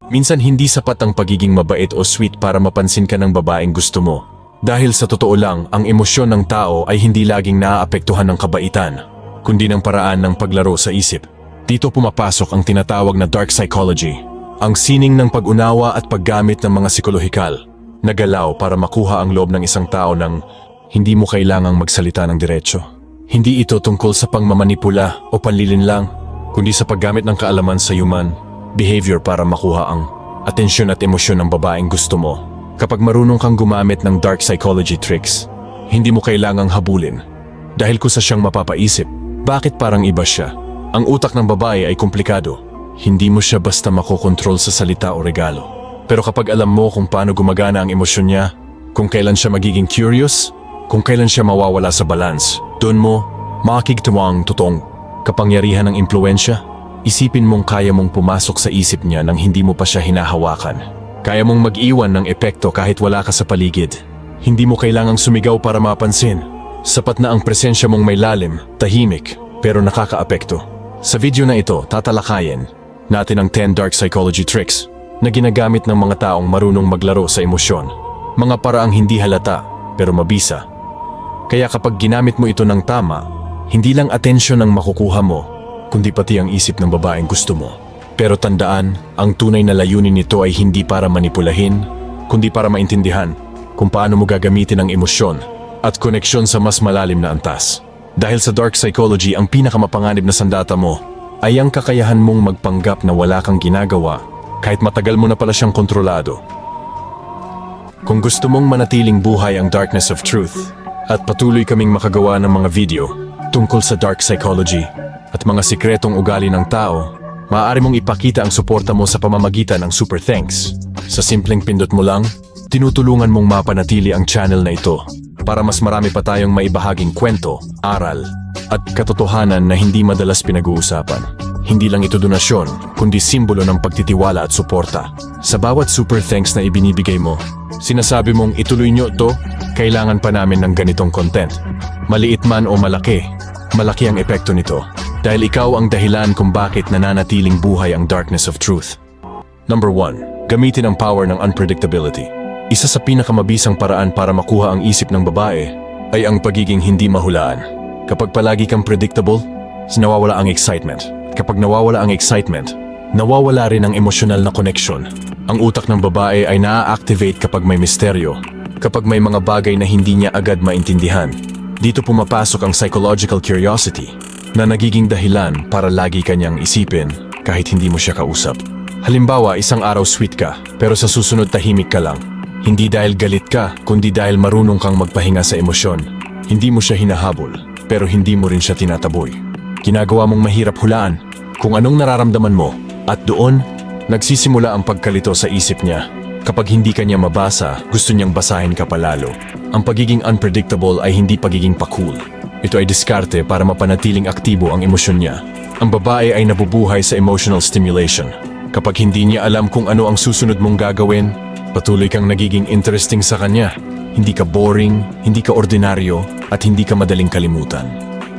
Minsan hindi sapat ang pagiging mabait o sweet para mapansin ka ng babaeng gusto mo. Dahil sa totoo lang, ang emosyon ng tao ay hindi laging naaapektuhan ng kabaitan, kundi ng paraan ng paglaro sa isip. Dito pumapasok ang tinatawag na dark psychology, ang sining ng pag-unawa at paggamit ng mga psikolohikal na galaw para makuha ang loob ng isang tao ng hindi mo kailangang magsalita ng diretsyo. Hindi ito tungkol sa pangmamanipula o panlilinlang, kundi sa paggamit ng kaalaman sa human behavior para makuha ang atensyon at emosyon ng babaeng gusto mo. Kapag marunong kang gumamit ng dark psychology tricks, hindi mo kailangang habulin. Dahil kusa siyang mapapaisip, bakit parang iba siya? Ang utak ng babae ay komplikado. Hindi mo siya basta makokontrol sa salita o regalo. Pero kapag alam mo kung paano gumagana ang emosyon niya, kung kailan siya magiging curious, kung kailan siya mawawala sa balance, doon mo makikitawa ang totoong kapangyarihan ng impluensya. Isipin mong kaya mong pumasok sa isip niya nang hindi mo pa siya hinahawakan. Kaya mong mag-iwan ng epekto kahit wala ka sa paligid. Hindi mo kailangang sumigaw para mapansin. Sapat na ang presensya mong may lalim, tahimik, pero nakakaapekto. Sa video na ito, tatalakayin natin ang 10 dark psychology tricks na ginagamit ng mga taong marunong maglaro sa emosyon. Mga paraang hindi halata, pero mabisa. Kaya kapag ginamit mo ito ng tama, hindi lang atensyon ang makukuha mo, kundi pati ang isip ng babaeng gusto mo. Pero tandaan, ang tunay na layunin nito ay hindi para manipulahin, kundi para maintindihan kung paano mo gagamitin ang emosyon at koneksyon sa mas malalim na antas. Dahil sa dark psychology, ang pinakamapanganib na sandata mo ay ang kakayahan mong magpanggap na wala kang ginagawa kahit matagal mo na pala siyang kontrolado. Kung gusto mong manatiling buhay ang darkness of truth at patuloy kaming makagawa ng mga video tungkol sa dark psychology at mga sikretong ugali ng tao, maaari mong ipakita ang suporta mo sa pamamagitan ng super thanks. Sa simpleng pindot mo lang, tinutulungan mong mapanatili ang channel na ito para mas marami pa tayong maibahaging kwento, aral, at katotohanan na hindi madalas pinag-uusapan. Hindi lang ito donasyon, kundi simbolo ng pagtitiwala at suporta. Sa bawat super thanks na ibinibigay mo, sinasabi mong ituloy nyo to, kailangan pa namin ng ganitong content. Maliit man o malaki, malaki ang epekto nito. Dahil ikaw ang dahilan kung bakit nananatiling buhay ang darkness of truth. Number 1. Gamitin ang power ng unpredictability. Isa sa pinakamabisang paraan para makuha ang isip ng babae ay ang pagiging hindi mahulaan. Kapag palagi kang predictable, nawawala ang excitement. Kapag nawawala ang excitement, nawawala rin ang emosyonal na connection. Ang utak ng babae ay naa-activate kapag may misteryo, kapag may mga bagay na hindi niya agad maintindihan. Dito pumapasok ang psychological curiosity na nagiging dahilan para lagi kanyang isipin kahit hindi mo siya kausap. Halimbawa, isang araw sweet ka, pero sa susunod tahimik ka lang. Hindi dahil galit ka, kundi dahil marunong kang magpahinga sa emosyon. Hindi mo siya hinahabol, pero hindi mo rin siya tinataboy. Ginagawa mong mahirap hulaan kung anong nararamdaman mo, at doon, nagsisimula ang pagkalito sa isip niya. Kapag hindi kanya mabasa, gusto niyang basahin ka palalo. Ang pagiging unpredictable ay hindi pagiging pa-cool. Ito ay diskarte para mapanatiling aktibo ang emosyon niya. Ang babae ay nabubuhay sa emotional stimulation. Kapag hindi niya alam kung ano ang susunod mong gagawin, patuloy kang nagiging interesting sa kanya. Hindi ka boring, hindi ka ordinaryo, at hindi ka madaling kalimutan.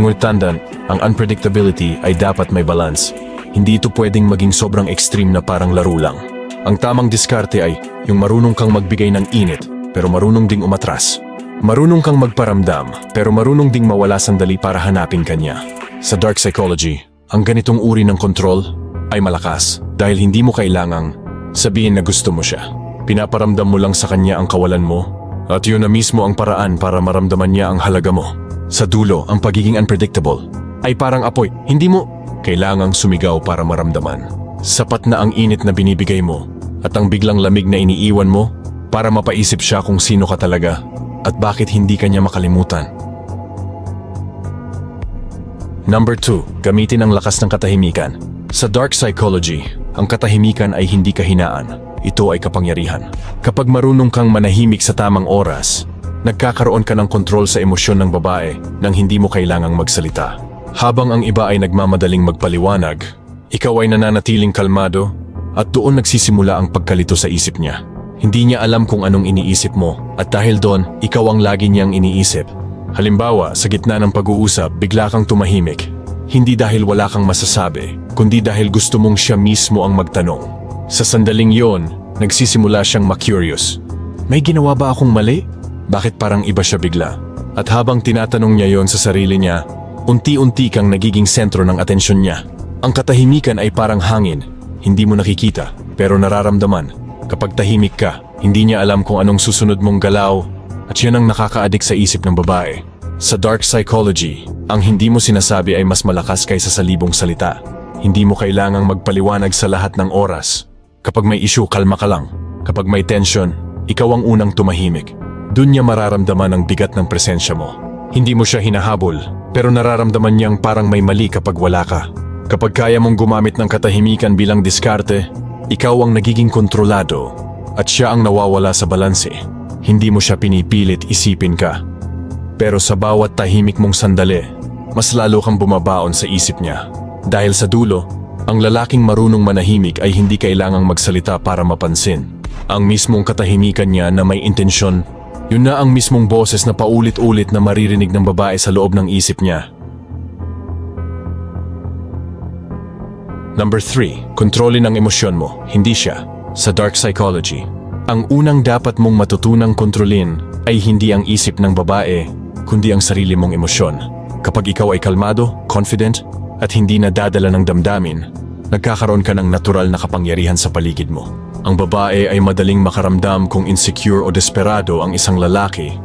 Ngunit tandaan, ang unpredictability ay dapat may balance. Hindi ito pwedeng maging sobrang extreme na parang laro lang. Ang tamang diskarte ay yung marunong kang magbigay ng init, pero marunong ding umatras. Marunong kang magparamdam, pero marunong ding mawala sandali para hanapin kanya. Sa dark psychology, ang ganitong uri ng kontrol ay malakas dahil hindi mo kailangang sabihin na gusto mo siya. Pinaparamdam mo lang sa kanya ang kawalan mo at yun na mismo ang paraan para maramdaman niya ang halaga mo. Sa dulo, ang pagiging unpredictable ay parang apoy. Hindi mo kailangang sumigaw para maramdaman. Sapat na ang init na binibigay mo at ang biglang lamig na iniiwan mo para mapaisip siya kung sino ka talaga at bakit hindi kanya makalimutan. Number 2. Gamitin ang lakas ng katahimikan. Sa dark psychology, ang katahimikan ay hindi kahinaan. Ito ay kapangyarihan. Kapag marunong kang manahimik sa tamang oras, nagkakaroon ka ng kontrol sa emosyon ng babae nang hindi mo kailangang magsalita. Habang ang iba ay nagmamadaling magpaliwanag, ikaw ay nananatiling kalmado at doon nagsisimula ang pagkalito sa isip niya. Hindi niya alam kung anong iniisip mo at dahil doon, ikaw ang lagi niyang iniisip. Halimbawa, sa gitna ng pag-uusap, bigla kang tumahimik. Hindi dahil wala kang masasabi, kundi dahil gusto mong siya mismo ang magtanong. Sa sandaling yon, nagsisimula siyang ma-curious. May ginawa ba akong mali? Bakit parang iba siya bigla? At habang tinatanong niya yon sa sarili niya, unti-unti kang nagiging sentro ng atensyon niya. Ang katahimikan ay parang hangin, hindi mo nakikita, pero nararamdaman. Kapag tahimik ka, hindi niya alam kung anong susunod mong galaw, at yan ang nakaka-addict sa isip ng babae. Sa dark psychology, ang hindi mo sinasabi ay mas malakas kaysa sa libong salita. Hindi mo kailangang magpaliwanag sa lahat ng oras. Kapag may issue, kalma ka lang. Kapag may tension, ikaw ang unang tumahimik. Doon niya mararamdaman ang bigat ng presensya mo. Hindi mo siya hinahabol, pero nararamdaman niyang parang may mali kapag wala ka. Kapag kaya mong gumamit ng katahimikan bilang diskarte, ikaw ang nagiging kontrolado at siya ang nawawala sa balanse. Hindi mo siya pinipilit isipin ka. Pero sa bawat tahimik mong sandali, mas lalo kang bumabaon sa isip niya. Dahil sa dulo, ang lalaking marunong manahimik ay hindi kailangang magsalita para mapansin. Ang mismong katahimikan niya na may intensyon, yun na ang mismong boses na paulit-ulit na maririnig ng babae sa loob ng isip niya. Number 3, kontrolin ang emosyon mo, hindi siya. Sa dark psychology, ang unang dapat mong matutunang kontrolin ay hindi ang isip ng babae, kundi ang sarili mong emosyon. Kapag ikaw ay kalmado, confident, at hindi nadadala ng damdamin, nagkakaroon ka ng natural na kapangyarihan sa paligid mo. Ang babae ay madaling makaramdam kung insecure o desperado ang isang lalaki,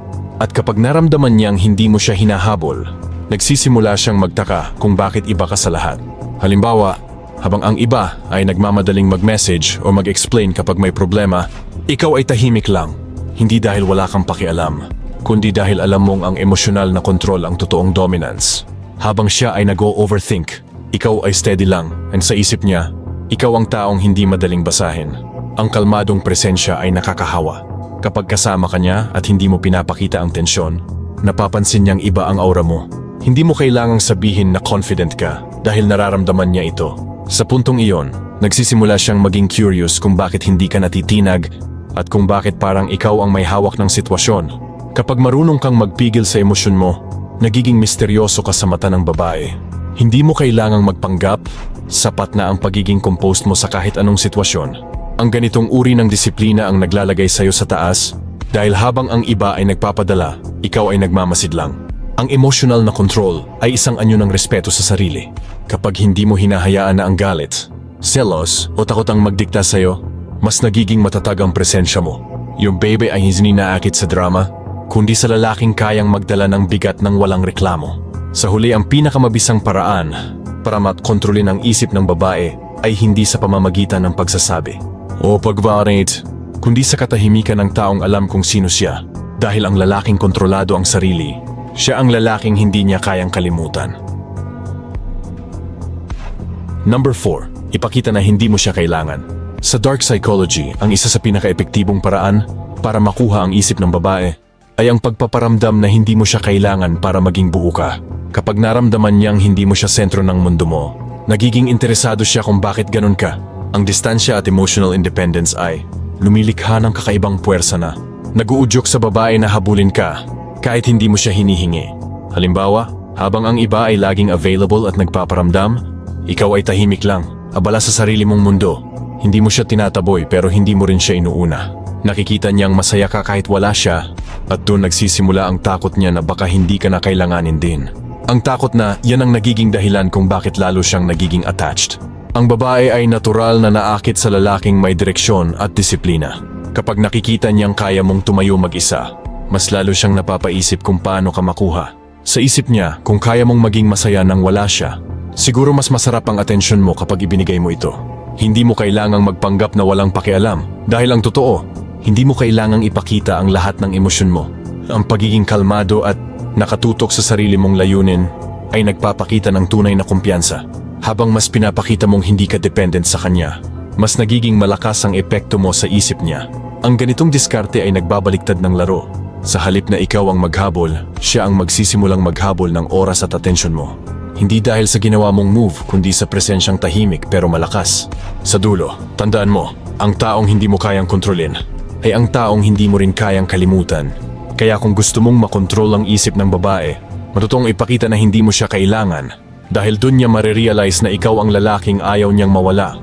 at kapag naramdaman niyang hindi mo siya hinahabol, nagsisimula siyang magtaka kung bakit iba ka sa lahat. Halimbawa, habang ang iba ay nagmamadaling mag-message o mag-explain kapag may problema, ikaw ay tahimik lang, hindi dahil wala kang pakialam, kundi dahil alam mong ang emosyonal na kontrol ang totoong dominance. Habang siya ay nag-o-overthink, ikaw ay steady lang, and sa isip niya, ikaw ang taong hindi madaling basahin. Ang kalmadong presensya ay nakakahawa. Kapag kasama ka niya at hindi mo pinapakita ang tensyon, napapansin niyang iba ang aura mo. Hindi mo kailangang sabihin na confident ka dahil nararamdaman niya ito. Sa puntong iyon, nagsisimula siyang maging curious kung bakit hindi ka natitinag at kung bakit parang ikaw ang may hawak ng sitwasyon. Kapag marunong kang magpigil sa emosyon mo, nagiging misteryoso ka sa mata ng babae. Hindi mo kailangang magpanggap, sapat na ang pagiging composed mo sa kahit anong sitwasyon. Ang ganitong uri ng disiplina ang naglalagay sa'yo sa taas dahil habang ang iba ay nagpapadala, ikaw ay nagmamasid lang. Ang emotional na control ay isang anyo ng respeto sa sarili. Kapag hindi mo hinahayaan na ang galit, selos o takot ang magdikta sa'yo, mas nagiging matatag ang presensya mo. Yung baby ay hindi naakit sa drama, kundi sa lalaking kayang magdala ng bigat ng walang reklamo. Sa huli, ang pinakamabisang paraan para makontrolin ang isip ng babae ay hindi sa pamamagitan ng pagsasabi o pag-validate, kundi sa katahimikan ng taong alam kung sino siya. Dahil ang lalaking kontrolado ang sarili, siya ang lalaking hindi niya kayang kalimutan. Number 4, ipakita na hindi mo siya kailangan. Sa dark psychology, ang isa sa pinaka-epektibong paraan para makuha ang isip ng babae ay ang pagpaparamdam na hindi mo siya kailangan para maging buo ka. Kapag naramdaman niyang hindi mo siya sentro ng mundo mo, nagiging interesado siya kung bakit ganun ka. Ang distansya at emotional independence ay lumilikha ng kakaibang puwersa na nag-uudyok sa babae na habulin ka kahit hindi mo siya hinihingi. Halimbawa, habang ang iba ay laging available at nagpaparamdam, ikaw ay tahimik lang, abala sa sarili mong mundo. Hindi mo siya tinataboy pero hindi mo rin siya inuuna. Nakikita niyang masaya ka kahit wala siya, at doon nagsisimula ang takot niya na baka hindi ka na kailanganin din. Ang takot na yan ang nagiging dahilan kung bakit lalo siyang nagiging attached. Ang babae ay natural na naakit sa lalaking may direksyon at disiplina. Kapag nakikita niyang kaya mong tumayo mag-isa, mas lalo siyang napapaisip kung paano ka makuha. Sa isip niya, kung kaya mong maging masaya nang wala siya, siguro mas masarap ang atensyon mo kapag ibinigay mo ito. Hindi mo kailangang magpanggap na walang pakialam dahil ang totoo, hindi mo kailangang ipakita ang lahat ng emosyon mo. Ang pagiging kalmado at nakatutok sa sarili mong layunin ay nagpapakita ng tunay na kumpiyansa. Habang mas pinapakita mong hindi ka dependent sa kanya, mas nagiging malakas ang epekto mo sa isip niya. Ang ganitong diskarte ay nagbabaliktad ng laro. Sa halip na ikaw ang maghabol, siya ang magsisimulang maghabol ng oras at atensyon mo. Hindi dahil sa ginawa mong move, kundi sa presensyang tahimik pero malakas. Sa dulo, tandaan mo, ang taong hindi mo kayang kontrolin ay ang taong hindi mo rin kayang kalimutan. Kaya kung gusto mong makontrol ang isip ng babae, matutong ipakita na hindi mo siya kailangan dahil dun niya marirealize na ikaw ang lalaking ayaw niyang mawala.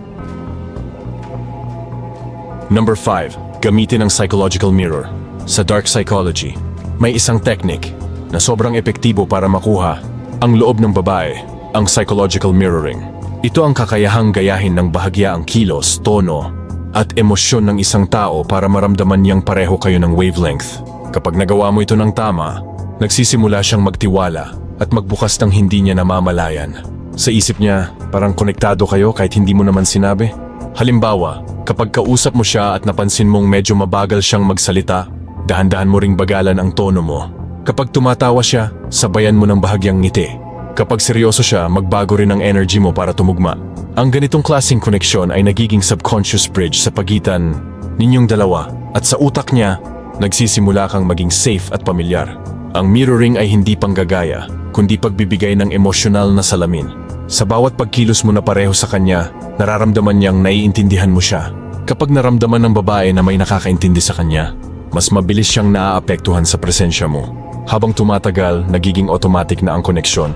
Number 5. Gamitin ang psychological mirror. Sa dark psychology, may isang technique na sobrang epektibo para makuha ang loob ng babae, ang psychological mirroring. Ito ang kakayahang gayahin ng bahagya ang kilos, tono, at emosyon ng isang tao para maramdaman niyang pareho kayo ng wavelength. Kapag nagawa mo ito ng tama, nagsisimula siyang magtiwala at magbukas ng hindi niya namamalayan. Sa isip niya, parang konektado kayo kahit hindi mo naman sinabi. Halimbawa, kapag kausap mo siya at napansin mong medyo mabagal siyang magsalita, dahan-dahan mo ring bagalan ang tono mo. Kapag tumatawa siya, sabayan mo ng bahagyang ngiti. Kapag seryoso siya, magbago rin ang energy mo para tumugma. Ang ganitong klaseng koneksyon ay nagiging subconscious bridge sa pagitan ninyong dalawa at sa utak niya, nagsisimula kang maging safe at pamilyar. Ang mirroring ay hindi panggagaya, kundi pagbibigay ng emosyonal na salamin. Sa bawat pagkilos mo na pareho sa kanya, nararamdaman niyang naiintindihan mo siya. Kapag naramdaman ng babae na may nakakaintindi sa kanya, mas mabilis siyang naaapektuhan sa presensya mo. Habang tumatagal, nagiging automatic na ang koneksyon.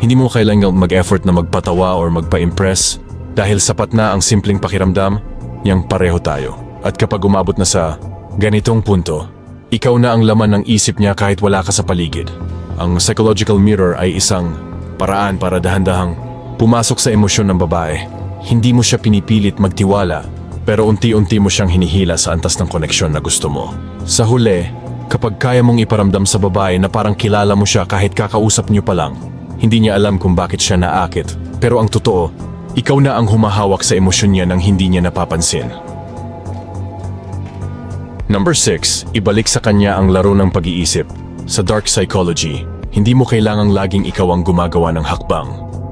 Hindi mo kailangang mag-effort na magpatawa or magpa-impress dahil sapat na ang simpleng pakiramdam niyang pareho tayo. At kapag umabot na sa ganitong punto, ikaw na ang laman ng isip niya kahit wala ka sa paligid. Ang psychological mirror ay isang paraan para dahan-dahang pumasok sa emosyon ng babae. Hindi mo siya pinipilit magtiwala, pero unti-unti mo siyang hinihila sa antas ng koneksyon na gusto mo. Sa huli, kapag kaya mong iparamdam sa babae na parang kilala mo siya kahit kakausap niyo pa lang, hindi niya alam kung bakit siya naakit. Pero ang totoo, ikaw na ang humahawak sa emosyon niya nang hindi niya napapansin. Number 6. Ibalik sa kanya ang laro ng pag-iisip. Sa dark psychology, hindi mo kailangang laging ikaw ang gumagawa ng hakbang.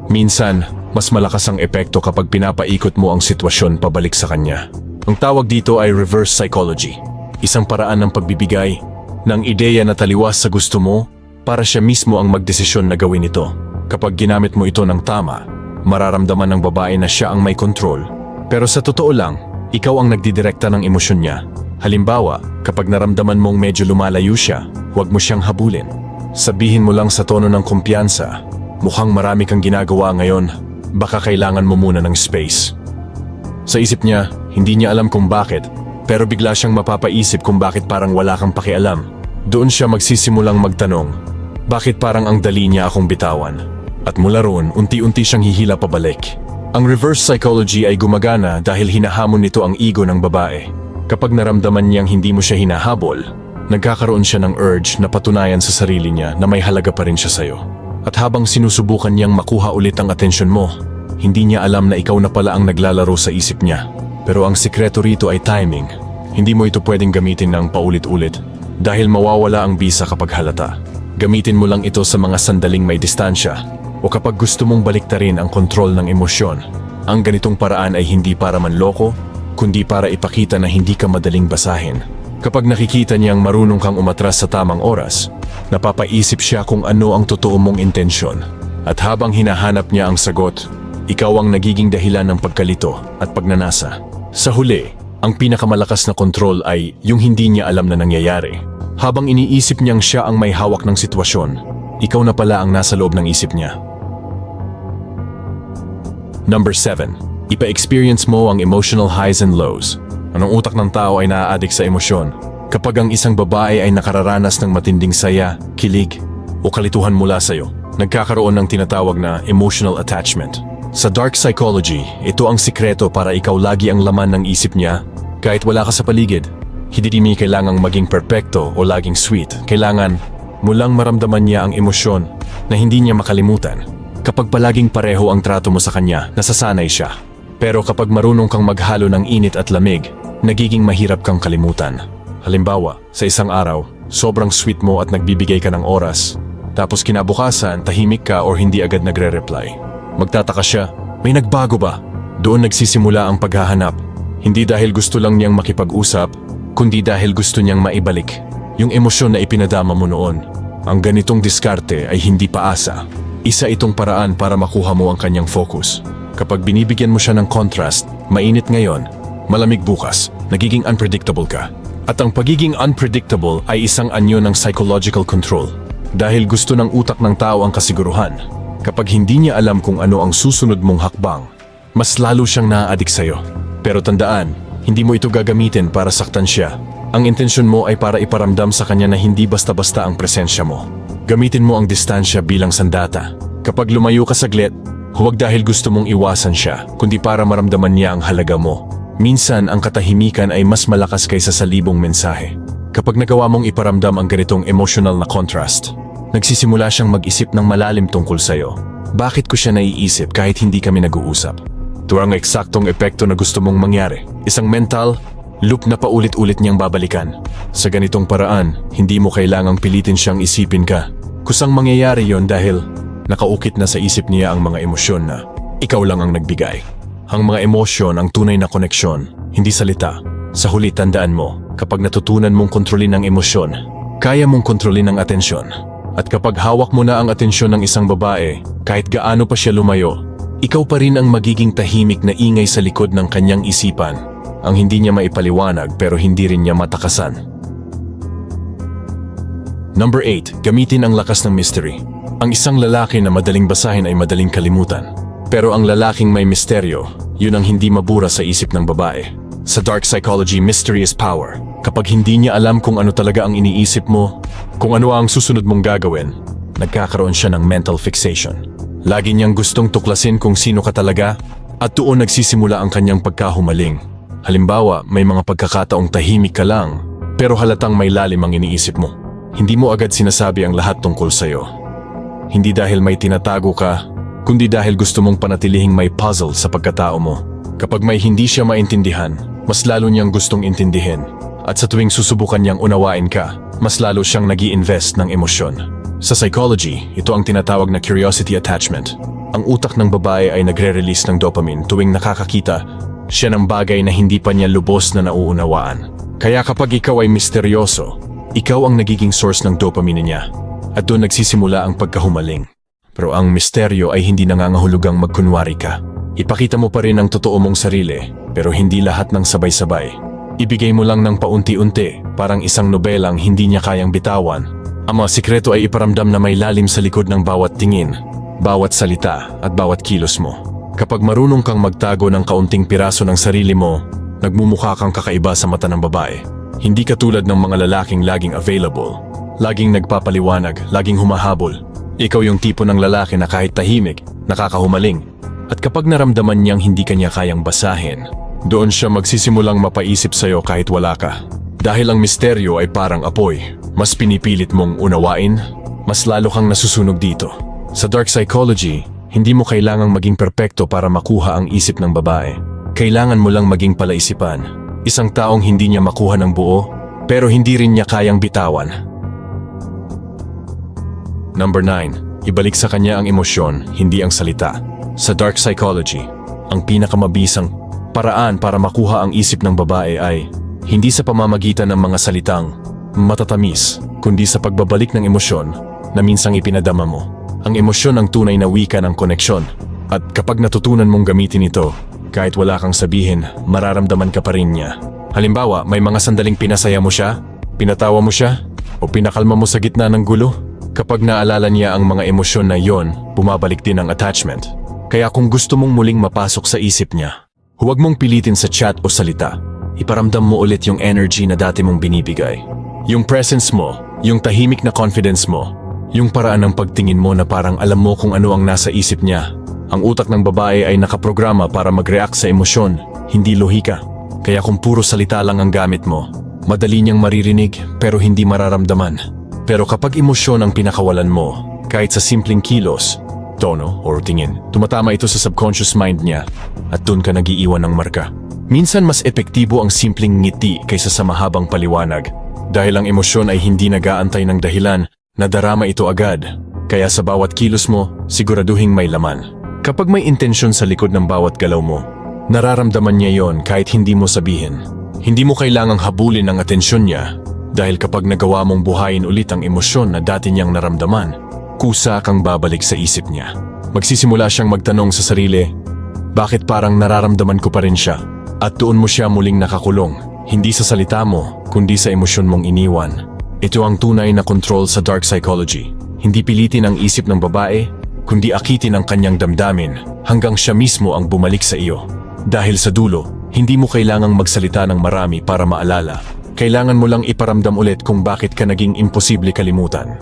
Minsan, mas malakas ang epekto kapag pinapaikot mo ang sitwasyon pabalik sa kanya. Ang tawag dito ay reverse psychology. Isang paraan ng pagbibigay ng ideya na taliwas sa gusto mo para siya mismo ang magdesisyon na gawin ito. Kapag ginamit mo ito ng tama, mararamdaman ng babae na siya ang may control. Pero sa totoo lang, ikaw ang nagdidirekta ng emosyon niya. Halimbawa, kapag naramdaman mong medyo lumalayo siya, huwag mo siyang habulin. Sabihin mo lang sa tono ng kumpiyansa, mukhang marami kang ginagawa ngayon, baka kailangan mo muna ng space. Sa isip niya, hindi niya alam kung bakit, pero bigla siyang mapapaisip kung bakit parang wala kang pakialam. Doon siya magsisimulang magtanong, bakit parang ang dali niya akong bitawan? At mula roon, unti-unti siyang hihila pabalik. Ang reverse psychology ay gumagana dahil hinahamon nito ang ego ng babae. Kapag naramdaman niyang hindi mo siya hinahabol, nagkakaroon siya ng urge na patunayan sa sarili niya na may halaga pa rin siya sa'yo. At habang sinusubukan niyang makuha ulit ang atensyon mo, hindi niya alam na ikaw na pala ang naglalaro sa isip niya. Pero ang sikreto rito ay timing. Hindi mo ito pwedeng gamitin ng paulit-ulit dahil mawawala ang bisa kapag halata. Gamitin mo lang ito sa mga sandaling may distansya o kapag gusto mong baliktarin ang kontrol ng emosyon. Ang ganitong paraan ay hindi para manloko, kundi para ipakita na hindi ka madaling basahin. Kapag nakikita niyang marunong kang umatras sa tamang oras, napapaisip siya kung ano ang totoo mong intensyon. At habang hinahanap niya ang sagot, ikaw ang nagiging dahilan ng pagkalito at pagnanasa. Sa huli, ang pinakamalakas na kontrol ay yung hindi niya alam na nangyayari. Habang iniisip niyang siya ang may hawak ng sitwasyon, ikaw na pala ang nasa loob ng isip niya. Number 7. Ipa-experience mo ang emotional highs and lows. Anong utak ng tao ay naa-addict sa emosyon. Kapag ang isang babae ay nakararanas ng matinding saya, kilig, o kalituhan mula sa'yo, nagkakaroon ng tinatawag na emotional attachment. Sa dark psychology, ito ang sikreto para ikaw lagi ang laman ng isip niya kahit wala ka sa paligid. Hindi mo kailangang maging perpekto o laging sweet. Kailangan mo lang maramdaman niya ang emosyon na hindi niya makalimutan. Kapag palaging pareho ang trato mo sa kanya, nasasanay siya. Pero kapag marunong kang maghalo ng init at lamig, nagiging mahirap kang kalimutan. Halimbawa, sa isang araw, sobrang sweet mo at nagbibigay ka ng oras. Tapos kinabukasan, tahimik ka or hindi agad nagre-reply. Magtataka siya, may nagbago ba? Doon nagsisimula ang paghahanap. Hindi dahil gusto lang niyang makipag-usap, kundi dahil gusto niyang maibalik yung emosyon na ipinadama mo noon. Ang ganitong diskarte ay hindi paasa. Isa itong paraan para makuha mo ang kanyang focus. Kapag binibigyan mo siya ng contrast, mainit ngayon, malamig bukas, nagiging unpredictable ka. At ang pagiging unpredictable ay isang anyo ng psychological control. Dahil gusto ng utak ng tao ang kasiguruhan. Kapag hindi niya alam kung ano ang susunod mong hakbang, mas lalo siyang naa-addict sa'yo. Pero tandaan, Hindi mo ito gagamitin para saktan siya. Ang intensyon mo ay para iparamdam sa kanya na hindi basta-basta ang presensya mo. Gamitin mo ang distansya bilang sandata. Kapag lumayo ka saglit, huwag dahil gusto mong iwasan siya, kundi para maramdaman niya ang halaga mo. Minsan, ang katahimikan ay mas malakas kaysa sa libong mensahe. Kapag nagawa mong iparamdam ang ganitong emotional na contrast, nagsisimula siyang mag-isip ng malalim tungkol sa'yo. Bakit ko siya naiisip kahit hindi kami nag-uusap? Ito ang eksaktong epekto na gusto mong mangyari. Isang mental loop na paulit-ulit niyang babalikan. Sa ganitong paraan, hindi mo kailangang pilitin siyang isipin ka. Kusang mangyayari yon dahil nakaukit na sa isip niya ang mga emosyon na ikaw lang ang nagbigay. Ang mga emosyon ang tunay na koneksyon, hindi salita. Sa huli, tandaan mo, kapag natutunan mong kontrolin ang emosyon, kaya mong kontrolin ang atensyon. At kapag hawak mo na ang atensyon ng isang babae, kahit gaano pa siya lumayo, ikaw pa rin ang magiging tahimik na ingay sa likod ng kanyang isipan, ang hindi niya maipaliwanag pero hindi rin niya matakasan. Number 8. Gamitin ang lakas ng mystery. Ang isang lalaki na madaling basahin ay madaling kalimutan. Pero ang lalaking may misteryo, yun ang hindi mabura sa isip ng babae. Sa dark psychology, mystery is power. Kapag hindi niya alam kung ano talaga ang iniisip mo, kung ano ang susunod mong gagawin, nagkakaroon siya ng mental fixation. Lagi niyang gustong tuklasin kung sino ka talaga at doon nagsisimula ang kanyang pagkahumaling. Halimbawa, may mga pagkakataong tahimik ka lang pero halatang may lalim ang iniisip mo. Hindi mo agad sinasabi ang lahat tungkol sa'yo. Hindi dahil may tinatago ka, kundi dahil gusto mong panatilihing may puzzle sa pagkatao mo. Kapag may hindi siya maintindihan, mas lalo niyang gustong intindihin. At sa tuwing susubukan niyang unawain ka, mas lalo siyang nag-i-invest ng emosyon. Sa psychology, ito ang tinatawag na curiosity attachment. Ang utak ng babae ay nagre-release ng dopamine tuwing nakakakita siya ng bagay na hindi pa niya lubos na nauunawaan. Kaya kapag ikaw ay misteryoso, ikaw ang nagiging source ng dopamine niya. At doon nagsisimula ang pagkahumaling. Pero ang misteryo ay hindi nangangahulugang magkunwari ka. Ipakita mo pa rin ang totoo mong sarili, pero hindi lahat ng sabay-sabay. Ibigay mo lang ng paunti-unti, parang isang nobelang hindi niya kayang bitawan. Ang mga sikreto ay iparamdam na may lalim sa likod ng bawat tingin, bawat salita at bawat kilos mo. Kapag marunong kang magtago ng kaunting piraso ng sarili mo, nagmumukha kang kakaiba sa mata ng babae. Hindi katulad ng mga lalaking laging available, laging nagpapaliwanag, laging humahabol. Ikaw yung tipo ng lalaki na kahit tahimik, nakakahumaling. At kapag naramdaman niyang hindi kanya kayang basahin, doon siya magsisimulang mapaisip sa'yo kahit wala ka. Dahil ang misteryo ay parang apoy, mas pinipilit mong unawain, mas lalo kang nasusunog dito. Sa dark psychology, hindi mo kailangang maging perpekto para makuha ang isip ng babae. Kailangan mo lang maging palaisipan. Isang taong hindi niya makuha ng buo, pero hindi rin niya kayang bitawan. Number 9. Ibalik sa kanya ang emosyon, hindi ang salita. Sa dark psychology, ang pinakamabisang paraan para makuha ang isip ng babae ay hindi sa pamamagitan ng mga salitang matatamis, kundi sa pagbabalik ng emosyon na minsang ipinadama mo. Ang emosyon ang tunay na wika ng koneksyon. At kapag natutunan mong gamitin ito, kahit wala kang sabihin, mararamdaman ka pa rin niya. Halimbawa, may mga sandaling pinasaya mo siya, pinatawa mo siya, o pinakalma mo sa gitna ng gulo. Kapag naalala niya ang mga emosyon na yon, bumabalik din ang attachment. Kaya kung gusto mong muling mapasok sa isip niya, huwag mong pilitin sa chat o salita. Iparamdam mo ulit yung energy na dati mong binibigay. Yung presence mo, yung tahimik na confidence mo, yung paraan ng pagtingin mo na parang alam mo kung ano ang nasa isip niya. Ang utak ng babae ay nakaprograma para mag-react sa emosyon, hindi lohika. Kaya kung puro salita lang ang gamit mo, madali niyang maririnig pero hindi mararamdaman. Pero kapag emosyon ang pinakawalan mo, kahit sa simpleng kilos, tono o tingin, tumatama ito sa subconscious mind niya at doon ka nagiiwan ng marka. Minsan mas epektibo ang simpleng ngiti kaysa sa mahabang paliwanag dahil ang emosyon ay hindi nag-aantay ng dahilan, nadarama ito agad. Kaya sa bawat kilos mo, siguraduhing may laman. Kapag may intensyon sa likod ng bawat galaw mo, nararamdaman niya yon kahit hindi mo sabihin. Hindi mo kailangang habulin ang atensyon niya dahil kapag nagawa mong buhayin ulit ang emosyon na dati niyang naramdaman, kusa kang babalik sa isip niya. Magsisimula siyang magtanong sa sarili, bakit parang nararamdaman ko pa rin siya? At doon mo siya muling nakakulong, hindi sa salita mo, kundi sa emosyon mong iniwan. Ito ang tunay na control sa dark psychology. Hindi pilitin ang isip ng babae, kundi akitin ang kanyang damdamin hanggang siya mismo ang bumalik sa iyo. Dahil sa dulo, Hindi mo kailangang magsalita ng marami para maalala. Kailangan mo lang iparamdam ulit kung bakit ka naging imposible kalimutan.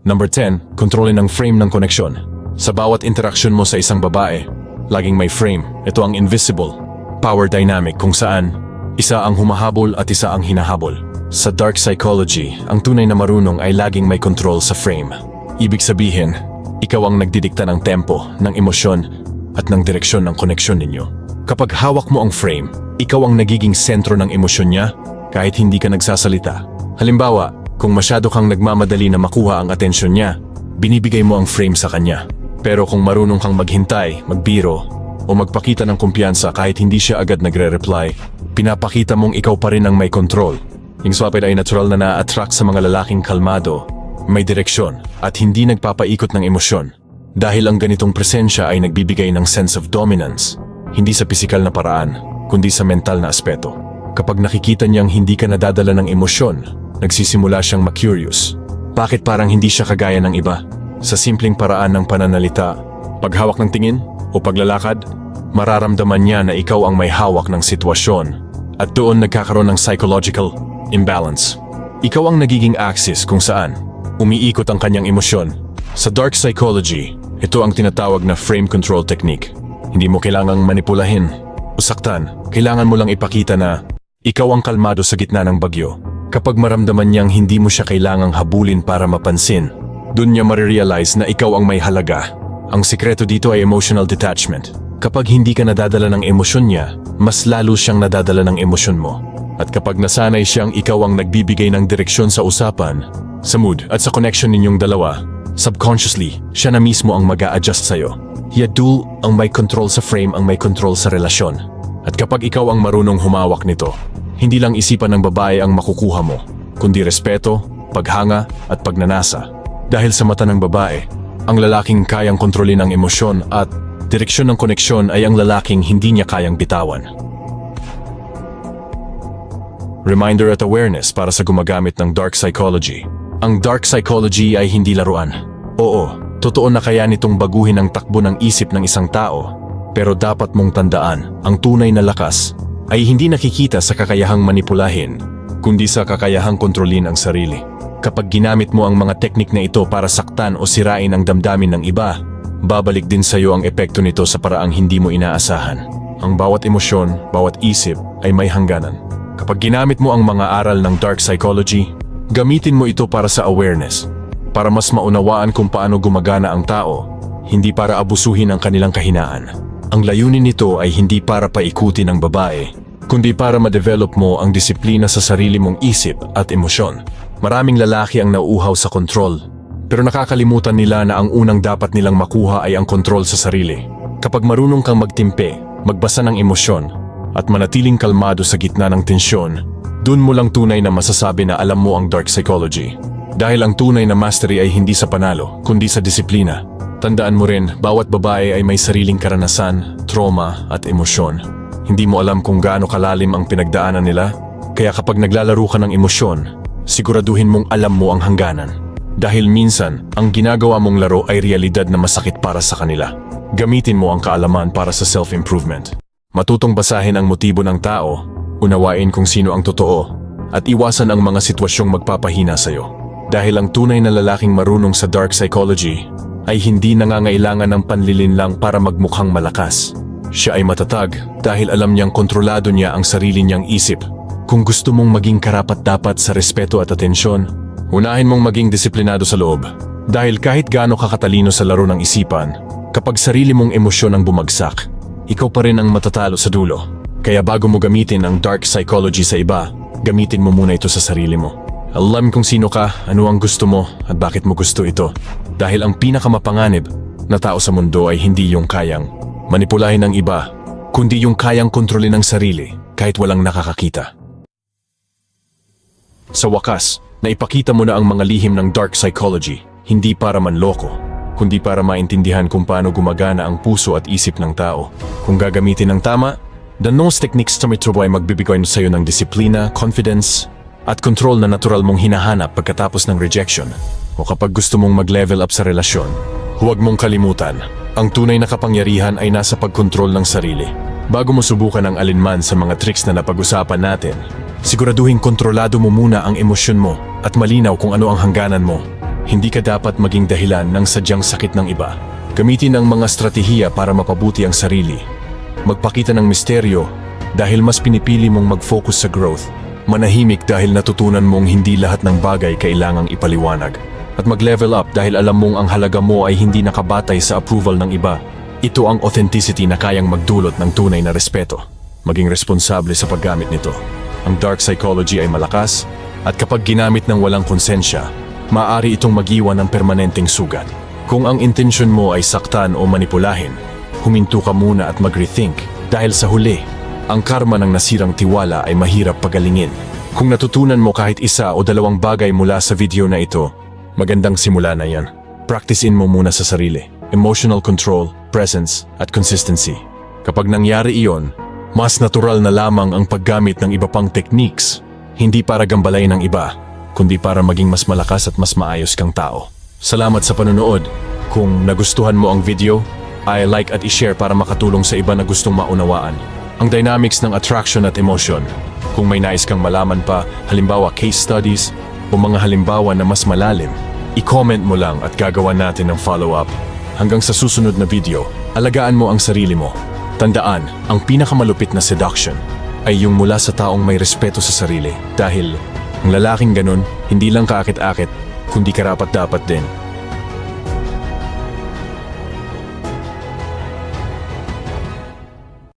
Number 10, kontrolin ang frame ng koneksyon. Sa bawat interaksyon mo sa isang babae, laging may frame. Ito ang invisible power dynamic kung saan isa ang humahabol at isa ang hinahabol. Sa dark psychology, ang tunay na marunong ay laging may control sa frame. Ibig sabihin, ikaw ang nagdidikta ng tempo, ng emosyon, at ng direksyon ng koneksyon ninyo. Kapag hawak mo ang frame, ikaw ang nagiging sentro ng emosyon niya kahit hindi ka nagsasalita. Halimbawa, kung masyado kang nagmamadali na makuha ang atensyon niya, binibigay mo ang frame sa kanya. Pero kung marunong kang maghintay, magbiro, o magpakita ng kumpiyansa kahit hindi siya agad nagre-reply, pinapakita mong ikaw pa rin ang may control. Yung swapid ay natural na na-attract sa mga lalaking kalmado, may direksyon, at hindi nagpapaikot ng emosyon. Dahil ang ganitong presensya ay nagbibigay ng sense of dominance, hindi sa pisikal na paraan, kundi sa mental na aspeto. Kapag nakikita niyang hindi ka nadadala ng emosyon, nagsisimula siyang ma-curious. Bakit parang hindi siya kagaya ng iba? Sa simpleng paraan ng pananalita, paghawak ng tingin o paglalakad, mararamdaman niya na ikaw ang may hawak ng sitwasyon at doon nagkakaroon ng psychological imbalance. Ikaw ang nagiging axis kung saan umiikot ang kanyang emosyon. Sa dark psychology, ito ang tinatawag na frame control technique. Hindi mo kailangang manipulahin o saktan, kailangan mo lang ipakita na ikaw ang kalmado sa gitna ng bagyo. Kapag maramdaman niyang hindi mo siya kailangang habulin para mapansin, doon niya marirealize na ikaw ang may halaga. Ang sikreto dito ay emotional detachment. Kapag hindi ka nadadala ng emosyon niya, mas lalo siyang nadadala ng emosyon mo. At kapag nasanay siyang ikaw ang nagbibigay ng direksyon sa usapan, sa mood at sa connection ninyong dalawa, subconsciously, siya na mismo ang mag-a-adjust sa'yo. Yadul ang may control sa frame ang may control sa relasyon. At kapag ikaw ang marunong humawak nito, hindi lang isipan ng babae ang makukuha mo, kundi respeto, paghanga at pagnanasa. Dahil sa mata ng babae, ang lalaking kayang kontrolin ang emosyon at direksyon ng koneksyon ay ang lalaking hindi niya kayang bitawan. Reminder at awareness para sa gumagamit ng dark psychology. Ang dark psychology ay hindi laruan. Oo, totoo na kaya nitong baguhin ang takbo ng isip ng isang tao, pero dapat mong tandaan, ang tunay na lakas ay hindi nakikita sa kakayahang manipulahin, kundi sa kakayahang kontrolin ang sarili. Kapag ginamit mo ang mga teknik na ito para saktan o sirain ang damdamin ng iba, babalik din sa iyo ang epekto nito sa paraang hindi mo inaasahan. Ang bawat emosyon, bawat isip ay may hangganan. Kapag ginamit mo ang mga aral ng dark psychology, gamitin mo ito para sa awareness, para mas maunawaan kung paano gumagana ang tao, hindi para abusuhin ang kanilang kahinaan. Ang layunin nito ay hindi para paikutin ang babae, kundi para ma-develop mo ang disiplina sa sarili mong isip at emosyon. Maraming lalaki ang nauuhaw sa kontrol, pero nakakalimutan nila na ang unang dapat nilang makuha ay ang kontrol sa sarili. Kapag marunong kang magtimpe, magbasa ng emosyon, at manatiling kalmado sa gitna ng tensyon, dun mo lang tunay na masasabi na alam mo ang dark psychology. Dahil ang tunay na mastery ay hindi sa panalo, kundi sa disiplina. Tandaan mo rin, bawat babae ay may sariling karanasan, trauma at emosyon. Hindi mo alam kung gaano kalalim ang pinagdaanan nila, kaya kapag naglalaro ka ng emosyon, siguraduhin mong alam mo ang hangganan. Dahil minsan, ang ginagawa mong laro ay realidad na masakit para sa kanila. Gamitin mo ang kaalaman para sa self-improvement. Matutong basahin ang motibo ng tao, unawain kung sino ang totoo, at iwasan ang mga sitwasyong magpapahina sa'yo. Dahil ang tunay na lalaking marunong sa dark psychology ay hindi nangangailangan ng panlilinlang para magmukhang malakas. Siya ay matatag dahil alam niyang kontrolado niya ang sarili niyang isip. Kung gusto mong maging karapat-dapat sa respeto at atensyon, unahin mong maging disiplinado sa loob. Dahil kahit gaano ka katalino sa laro ng isipan, kapag sarili mong emosyon ang bumagsak, ikaw pa rin ang matatalo sa dulo. Kaya bago mo gamitin ang dark psychology sa iba, gamitin mo muna ito sa sarili mo. Alam kung sino ka, ano ang gusto mo, at bakit mo gusto ito. Dahil ang pinakamapanganib na tao sa mundo ay hindi yung kayang manipulahin ng iba, kundi yung kayang kontrolin ang sarili kahit walang nakakakita. Sa wakas, naipakita mo na ang mga lihim ng dark psychology, hindi para manloko, kundi para maintindihan kung paano gumagana ang puso at isip ng tao. Kung gagamitin ng tama, the nose techniques tumitro ay magbibigay sa iyo ng disiplina, confidence, at control na natural mong hinahanap pagkatapos ng rejection. O kapag gusto mong mag-level up sa relasyon, Huwag mong kalimutan, ang tunay na kapangyarihan ay nasa pagkontrol ng sarili. Bago mo subukan ang alinman sa mga tricks na napag-usapan natin, siguraduhin kontrolado mo muna ang emosyon mo at malinaw kung ano ang hangganan mo. Hindi ka dapat maging dahilan ng sadyang sakit ng iba. Gamitin ang mga strategiya para mapabuti ang sarili. Magpakita ng misteryo dahil mas pinipili mong mag-focus sa growth. Manahimik dahil natutunan mong hindi lahat ng bagay kailangang ipaliwanag. At mag-level up dahil alam mong ang halaga mo ay hindi nakabatay sa approval ng iba. Ito ang authenticity na kayang magdulot ng tunay na respeto. Maging responsable sa paggamit nito. Ang dark psychology ay malakas at kapag ginamit ng walang konsensya, maaari itong mag-iwan ng permanenteng sugat. Kung ang intensyon mo ay saktan o manipulahin, huminto ka muna at mag-rethink dahil sa huli, ang karma ng nasirang tiwala ay mahirap pagalingin. Kung natutunan mo kahit isa o dalawang bagay mula sa video na ito, magandang simula na yan. Practicein mo muna sa sarili. Emotional control, presence, at consistency. Kapag nangyari iyon, mas natural na lamang ang paggamit ng iba pang techniques. Hindi para gambalain ng iba, kundi para maging mas malakas at mas maayos kang tao. Salamat sa panonood. Kung nagustuhan mo ang video, ay like at i-share para makatulong sa iba na gustong maunawaan ang dynamics ng attraction at emotion. Kung may nais kang malaman pa, halimbawa case studies o mga halimbawa na mas malalim, i-comment mo lang at gagawa natin ng follow-up. Hanggang sa susunod na video, alagaan mo ang sarili mo. Tandaan, ang pinakamalupit na seduction ay yung mula sa taong may respeto sa sarili. Dahil ang lalaking ganun, hindi lang kaakit-akit, kundi karapat-dapat din.